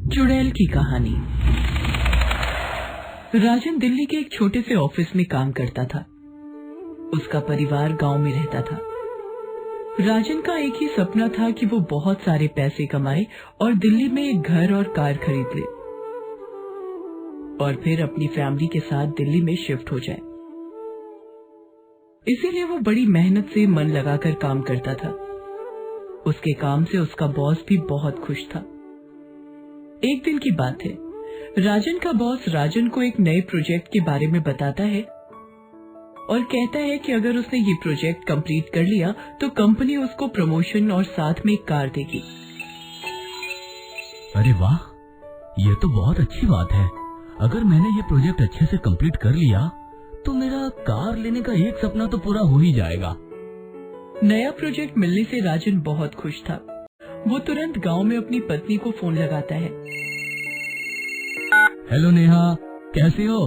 चुड़ैल की कहानी। राजन दिल्ली के एक छोटे से ऑफिस में काम करता था। उसका परिवार गांव में रहता था। राजन का एक ही सपना था कि वो बहुत सारे पैसे कमाए और दिल्ली में एक घर और कार खरीद ले और फिर अपनी फैमिली के साथ दिल्ली में शिफ्ट हो जाए। इसीलिए वो बड़ी मेहनत से मन लगाकर काम करता था। उसके काम से उसका बॉस भी बहुत खुश था। एक दिन की बात है, राजन का बॉस राजन को एक नए प्रोजेक्ट के बारे में बताता है और कहता है कि अगर उसने ये प्रोजेक्ट कंप्लीट कर लिया तो कंपनी उसको प्रमोशन और साथ में एक कार देगी। अरे वाह, ये तो बहुत अच्छी बात है। अगर मैंने ये प्रोजेक्ट अच्छे से कंप्लीट कर लिया तो मेरा कार लेने का एक सपना तो पूरा हो ही जाएगा। नया प्रोजेक्ट मिलने से राजन बहुत खुश था। वो तुरंत गांव में अपनी पत्नी को फोन लगाता है। हेलो नेहा, कैसे हो?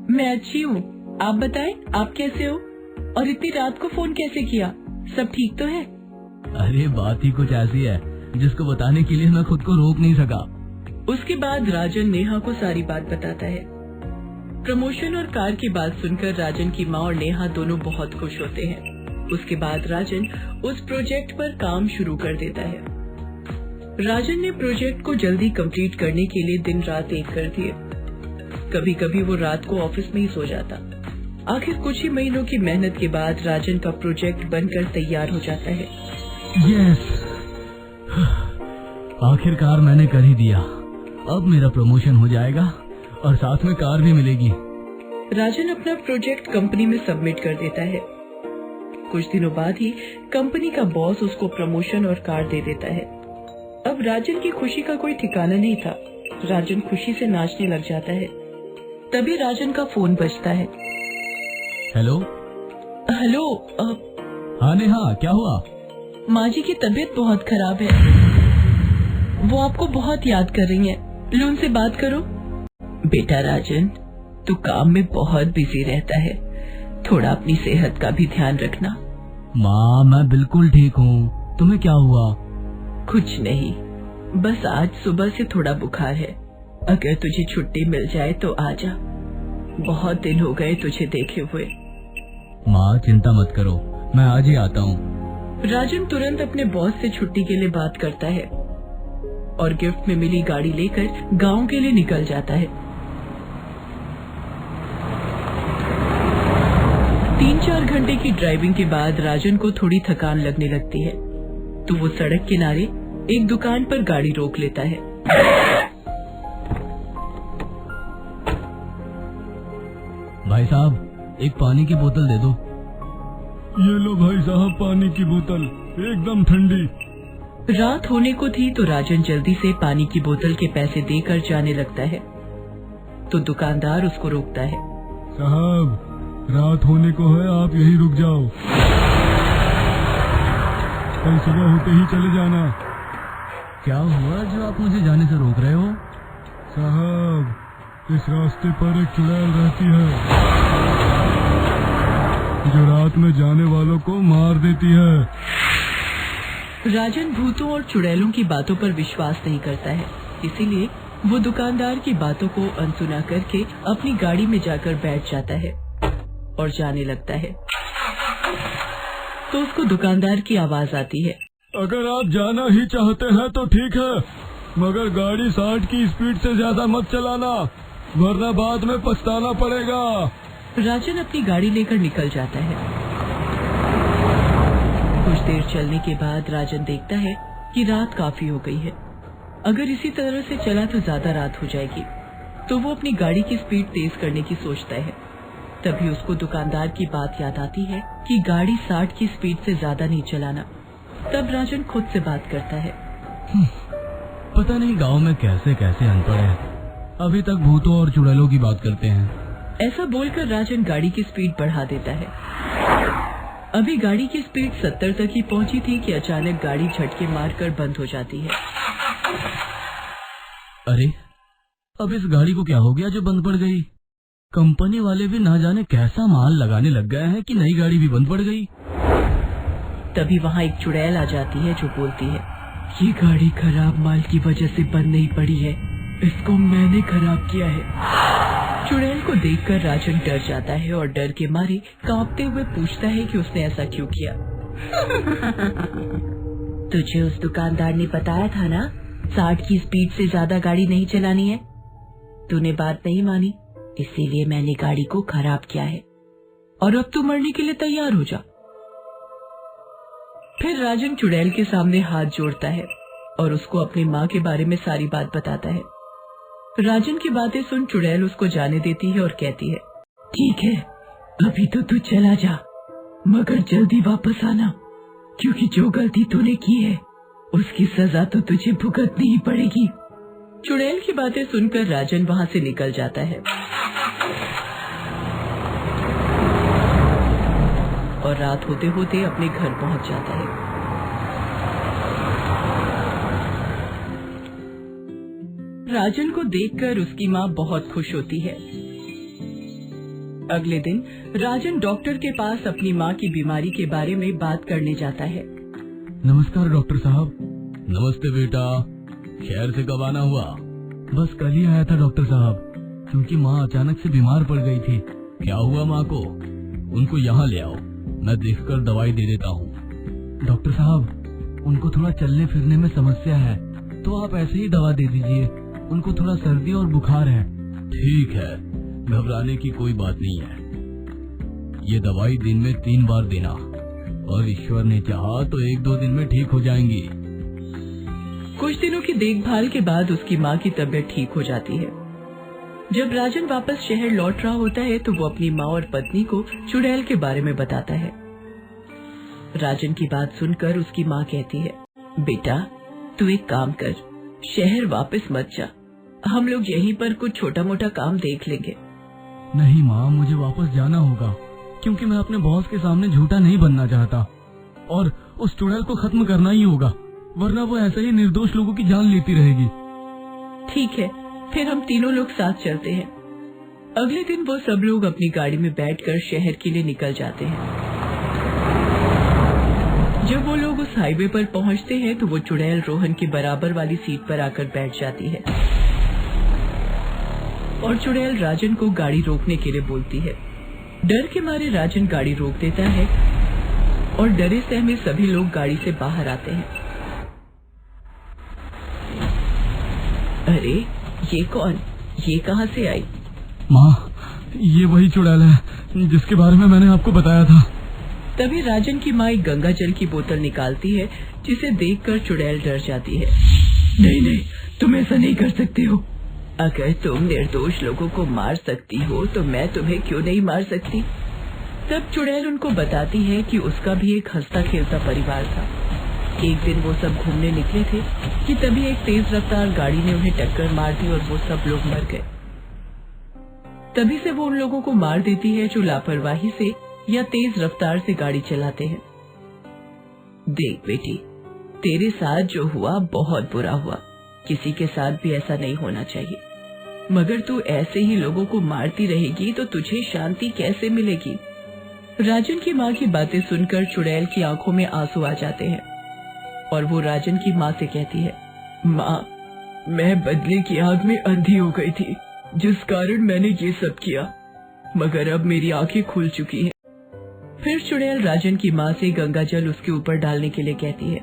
मैं अच्छी हूँ, आप बताएं, आप कैसे हो? और इतनी रात को फोन कैसे किया? सब ठीक तो है? अरे बात ही कुछ ऐसी है जिसको बताने के लिए मैं खुद को रोक नहीं सका। उसके बाद राजन नेहा को सारी बात बताता है। प्रमोशन और कार की बात सुनकर राजन की माँ और नेहा दोनों बहुत खुश होते हैं। उसके बाद राजन उस प्रोजेक्ट पर काम शुरू कर देता है। राजन ने प्रोजेक्ट को जल्दी कंप्लीट करने के लिए दिन रात एक कर दिए। कभी कभी वो रात को ऑफिस में ही सो जाता। आखिर कुछ ही महीनों की मेहनत के बाद राजन का प्रोजेक्ट बनकर तैयार हो जाता है। यस, आखिरकार मैंने कर ही दिया। अब मेरा प्रमोशन हो जाएगा और साथ में कार भी मिलेगी। राजन अपना प्रोजेक्ट कंपनी में सबमिट कर देता है। कुछ दिनों बाद ही कंपनी का बॉस उसको प्रमोशन और कार दे देता है। अब राजन की खुशी का कोई ठिकाना नहीं था। राजन खुशी से नाचने लग जाता है। तभी राजन का फोन बजता है। Hello hello. हाँ नेहा, क्या हुआ? माँ जी की तबीयत बहुत खराब है, वो आपको बहुत याद कर रही हैं। लो उनसे बात करो। बेटा राजन, तू काम में बहुत बिजी रहता है, थोड़ा अपनी सेहत का भी ध्यान रखना। माँ, मैं बिल्कुल ठीक हूँ। तुम्हें क्या हुआ? कुछ नहीं, बस आज सुबह से थोड़ा बुखार है। अगर तुझे छुट्टी मिल जाए तो आ जा, बहुत दिन हो गए तुझे देखे हुए। माँ चिंता मत करो, मैं आज ही आता हूँ। राजन तुरंत अपने बॉस से छुट्टी के लिए बात करता है और गिफ्ट में मिली गाड़ी लेकर गांव के लिए निकल जाता है। 3-4 घंटे की ड्राइविंग के बाद राजन को थोड़ी थकान लगने लगती है, तो वो सड़क किनारे एक दुकान पर गाड़ी रोक लेता है। भाई साहब, एक पानी की बोतल दे दो। ये लो भाई साहब, पानी की बोतल, एकदम ठंडी। रात होने को थी तो राजन जल्दी से पानी की बोतल के पैसे देकर जाने लगता है, तो दुकानदार उसको रोकता है। साहब, रात होने को है, आप यही रुक जाओ, कल सुबह होते ही चले जाना। क्या हुआ जो आप मुझे जाने से रोक रहे हो? साहब, इस रास्ते पर एक चुड़ैल रहती है जो रात में जाने वालों को मार देती है। राजन भूतों और चुड़ैलों की बातों पर विश्वास नहीं करता है, इसीलिए वो दुकानदार की बातों को अनसुना करके अपनी गाड़ी में जाकर बैठ जाता है और जाने लगता है। तो उसको दुकानदार की आवाज आती है। अगर आप जाना ही चाहते हैं तो ठीक है, मगर गाड़ी 60 की स्पीड से ज्यादा मत चलाना, वरना बाद में पछताना पड़ेगा। राजन अपनी गाड़ी लेकर निकल जाता है। कुछ देर चलने के बाद राजन देखता है कि रात काफी हो गई है। अगर इसी तरह से चला तो ज्यादा रात हो जाएगी, तो वो अपनी गाड़ी की स्पीड तेज करने की सोचता है। तभी उसको दुकानदार की बात याद आती है कि गाड़ी 60 की स्पीड से ज्यादा नहीं चलाना। तब राजन खुद से बात करता है। पता नहीं गांव में कैसे कैसे अनपढ़ है, अभी तक भूतों और चुड़ैलों की बात करते हैं। ऐसा बोलकर राजन गाड़ी की स्पीड बढ़ा देता है। अभी गाड़ी की स्पीड 70 तक ही पहुंची थी कि अचानक गाड़ी झटके मारकर बंद हो जाती है। अरे, अब इस गाड़ी को क्या हो गया जो बंद पड़ गई? कंपनी वाले भी ना जाने कैसा माल लगाने लग गए हैं कि नई गाड़ी भी बंद पड़ गई। तभी वहाँ एक चुड़ैल आ जाती है जो बोलती है, ये गाड़ी खराब माल की वजह से बंद नहीं पड़ी है, इसको मैंने खराब किया है। चुड़ैल को देखकर राजन डर जाता है और डर के मारे कांपते हुए पूछता है कि उसने ऐसा क्यों किया। तुझे उस दुकानदार ने बताया था ना 60 की स्पीड से ज्यादा गाड़ी नहीं चलानी है। तूने बात नहीं मानी, इसीलिए मैंने गाड़ी को खराब किया है और अब तू मरने के लिए तैयार हो जा। फिर राजन चुड़ैल के सामने हाथ जोड़ता है और उसको अपनी माँ के बारे में सारी बात बताता है। राजन की बातें सुन चुड़ैल उसको जाने देती है और कहती है, ठीक है, अभी तो तू चला जा, मगर जल्दी वापस आना, क्योंकि जो गलती तूने की है उसकी सजा तो तुझे भुगतनी ही पड़ेगी। चुड़ैल की बातें सुनकर राजन वहाँ से निकल जाता है और रात होते होते अपने घर पहुंच जाता है। राजन को देखकर उसकी माँ बहुत खुश होती है। अगले दिन राजन डॉक्टर के पास अपनी माँ की बीमारी के बारे में बात करने जाता है। नमस्कार डॉक्टर साहब। नमस्ते बेटा, खैर से कब आना हुआ? बस कल ही आया था डॉक्टर साहब, क्योंकि माँ अचानक से बीमार पड़ गई थी। क्या हुआ माँ को? उनको यहाँ ले आओ, मैं देखकर दवाई दे देता हूँ। डॉक्टर साहब, उनको थोड़ा चलने फिरने में समस्या है, तो आप ऐसे ही दवा दे दीजिए। उनको थोड़ा सर्दी और बुखार है। ठीक है, घबराने की कोई बात नहीं है। ये दवाई दिन में 3 बार देना, और ईश्वर ने चाहा तो 1-2 दिन में ठीक हो जाएंगी। कुछ दिनों की देखभाल के बाद उसकी माँ की तबीयत ठीक हो जाती है। जब राजन वापस शहर लौट रहा होता है तो वो अपनी माँ और पत्नी को चुड़ैल के बारे में बताता है। राजन की बात सुनकर उसकी माँ कहती है, बेटा तू एक काम कर, शहर वापस मत जा, हम लोग यहीं पर कुछ छोटा मोटा काम देख लेंगे। नहीं माँ, मुझे वापस जाना होगा, क्योंकि मैं अपने बॉस के सामने झूठा नहीं बनना चाहता, और उस चुड़ैल को खत्म करना ही होगा, वरना वो ऐसे ही निर्दोष लोगों की जान लेती रहेगी। ठीक है, फिर हम तीनों लोग साथ चलते हैं। अगले दिन वो सब लोग अपनी गाड़ी में बैठकर शहर के लिए निकल जाते हैं। जब वो लोग उस हाईवे पर पहुंचते हैं तो वो चुड़ैल रोहन के बराबर वाली सीट पर आकर बैठ जाती है और चुड़ैल राजन को गाड़ी रोकने के लिए बोलती है। डर के मारे राजन गाड़ी रोक देता है और डरे सहमे सभी लोग गाड़ी से बाहर आते हैं। अरे ये कौन, ये कहाँ से आई? माँ, ये वही चुड़ैल है जिसके बारे में मैंने आपको बताया था। तभी राजन की माँ एक गंगा जल की बोतल निकालती है, जिसे देखकर चुड़ैल डर जाती है। नहीं नहीं, तुम ऐसा नहीं कर सकते हो। अगर तुम निर्दोष लोगों को मार सकती हो तो मैं तुम्हें क्यों नहीं मार सकती? तब चुड़ैल उनको बताती है कि उसका भी एक हंसता खेलता परिवार था। एक दिन वो सब घूमने निकले थे कि तभी एक तेज रफ्तार गाड़ी ने उन्हें टक्कर मार दी और वो सब लोग मर गए। तभी से वो उन लोगों को मार देती है जो लापरवाही से या तेज रफ्तार से गाड़ी चलाते हैं। देख बेटी, तेरे साथ जो हुआ बहुत बुरा हुआ, किसी के साथ भी ऐसा नहीं होना चाहिए, मगर तू ऐसे ही लोगों को मारती रहेगी तो तुझे शांति कैसे मिलेगी? राजन की माँ की बातें सुनकर चुड़ैल की आंखों में आंसू आ जाते हैं और वो राजन की माँ से कहती है, माँ, मैं बदले की आग में अंधी हो गई थी, जिस कारण मैंने ये सब किया, मगर अब मेरी आंखें खुल चुकी हैं। फिर चुड़ैल राजन की माँ से गंगा जल उसके ऊपर डालने के लिए कहती है।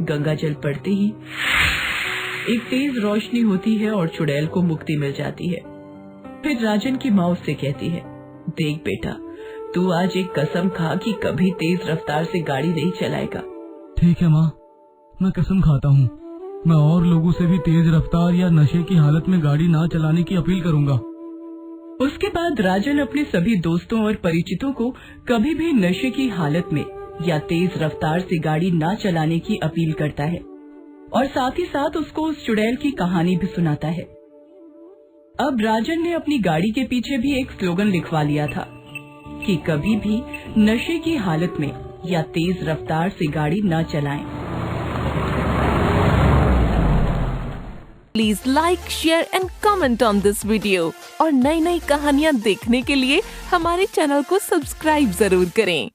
गंगा जल पड़ते ही एक तेज रोशनी होती है और चुड़ैल को मुक्ति मिल जाती है। फिर राजन की माँ उससे कहती है, देख बेटा, तू आज एक कसम खा कि कभी तेज रफ्तार से गाड़ी नहीं चलाएगा। ठीक है माँ, मैं कसम खाता हूँ। मैं और लोगों से भी तेज रफ्तार या नशे की हालत में गाड़ी ना चलाने की अपील करूँगा। उसके बाद राजन अपने सभी दोस्तों और परिचितों को कभी भी नशे की हालत में या तेज रफ्तार से गाड़ी ना चलाने की अपील करता है और साथ ही साथ उसको उस चुड़ैल की कहानी भी सुनाता है। अब राजन ने अपनी गाड़ी के पीछे भी एक स्लोगन लिखवा लिया था कि कभी भी नशे की हालत में या तेज रफ्तार से गाड़ी न चलाएं। Please like, share and comment on this video और नई नई कहानियाँ देखने के लिए हमारे चैनल को सब्सक्राइब जरूर करें।